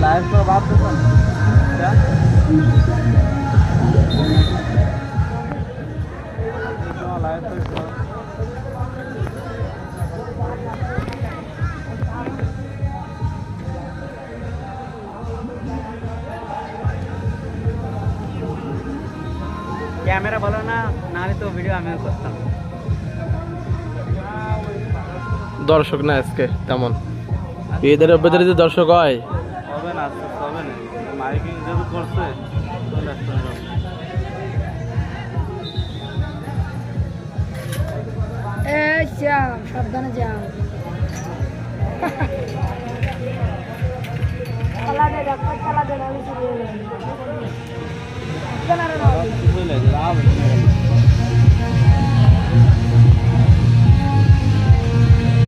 Live করে বাদ দেবেন লাইভ ক্যামেরা ভালো না নাহলে তো ভিডিও আমিও করতাম। দর্শক না আজকে তেমন, ঈদের ভেতরে যে দর্শক হয় হবে না, আস্তে আস্তে হবে না, মাইকিং যেহেতু করছে চলে আসতে হবে। যাও সাবধানে যাও। চালা দে ডাক্তার, চালা দে, আমি চলে এলাম। চলে লাগে